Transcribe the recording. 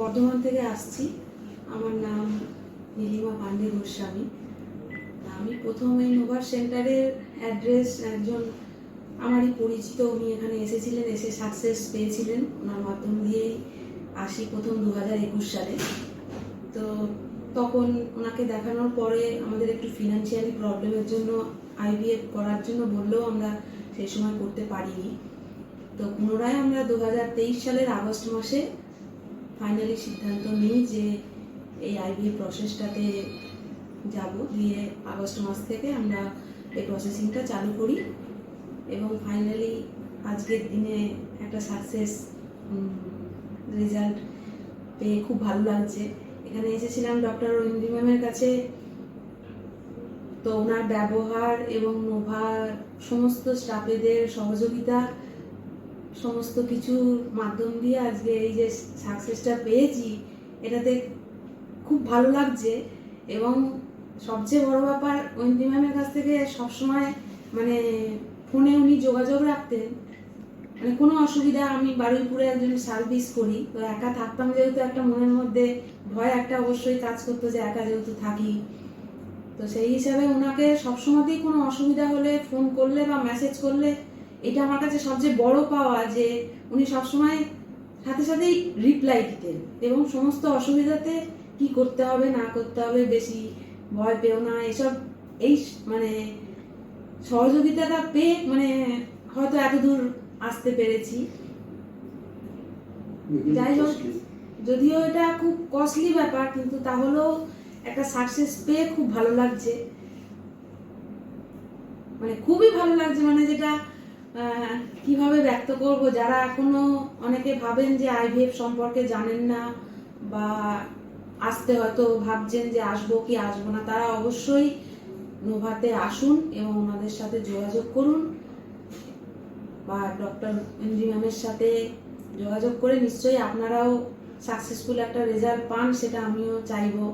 বর্ধমান থেকে আসছি। আমার নাম নীলিমা পান্ডে গোস্বামী। আমি প্রথম এই নোভার সেন্টারের অ্যাড্রেস একজন আমারই পরিচিত, উনি এখানে এসেছিলেন, এসে সাকসেস পেয়েছিলেন, ওনার মাধ্যম দিয়েই আসি প্রথম 2021 সালে। তো তখন ওনাকে দেখানোর পরে আমাদের একটু ফিনান্সিয়ালি প্রবলেমের জন্য আইভিএফ করার জন্য বললেও আমরা সেই সময় করতে পারিনি। তো পুনরায় আমরা 2023 সালের আগস্ট মাসে ফাইনালি সিদ্ধান্ত নিই যে এই আইভিএফ প্রসেসটাতে যাব। দিয়ে আগস্ট মাস থেকে আমরা এই প্রসেসিংটা চালু করি এবং ফাইনালি আজকের দিনে একটা সাকসেস রেজাল্ট পেয়ে খুব ভালো লাগছে। এখানে এসেছিলাম ডক্টর ঐন্দ্রি ম্যামের কাছে, তো ওনার ব্যবহার এবং নোভার সমস্ত স্টাফেদের সহযোগিতা সমস্ত কিছুর মাধ্যম দিয়ে আজকে এই যে সাকসেসটা পেয়েছি, এটাতে খুব ভালো লাগছে। এবং সবচেয়ে বড় ব্যাপার, ঐন্দ্রি ম্যামের কাছ থেকে সবসময় মানে ফোনে উনি যোগাযোগ রাখতেন, মানে কোনো অসুবিধা, আমি বারুইপুরে একজন সার্ভিস করি, তো একা থাকতাম যেহেতু একটা মনের মধ্যে ভয় একটা অবশ্যই কাজ করতো যে একা যেহেতু থাকি, তো সেই হিসাবে ওনাকে সবসময়তেই কোনো অসুবিধা হলে ফোন করলে বা মেসেজ করলে, এটা আমার কাছে সবচেয়ে বড় পাওয়া যে উনি সবসময় সাথে সাথেই রিপ্লাই দিতেন এবং সমস্ত অসুবিধাতে কি করতে হবে না করতে হবে বেশি ভয় পেও না, এসব এই মানে সহযোগিতাটা পেয়ে মানে হয়তো এতদূর আসতে পেরেছি। যাই হোক, যদিও এটা খুব কস্টলি ব্যাপার, কিন্তু তাহলেও একটা সাকসেস পেয়ে খুব ভালো লাগছে, মানে খুবই ভালো লাগছে। মানে যেটা কিভাবে ব্যক্ত করব, যারা এখনো অনেকে ভাবেন যে আইভিএফ সম্পর্কে জানেন না বা আসতে হয়তো ভাবছেন যে আসবো কি আসবো না, তারা অবশ্যই নোভাতে আসুন এবং ওনাদের সাথে যোগাযোগ করুন বা ডক্টর ঐন্দ্রি ম্যামের সাথে যোগাযোগ করে নিশ্চয়ই আপনারাও সাকসেসফুল একটা রেজাল্ট পান, সেটা আমিও চাইবো।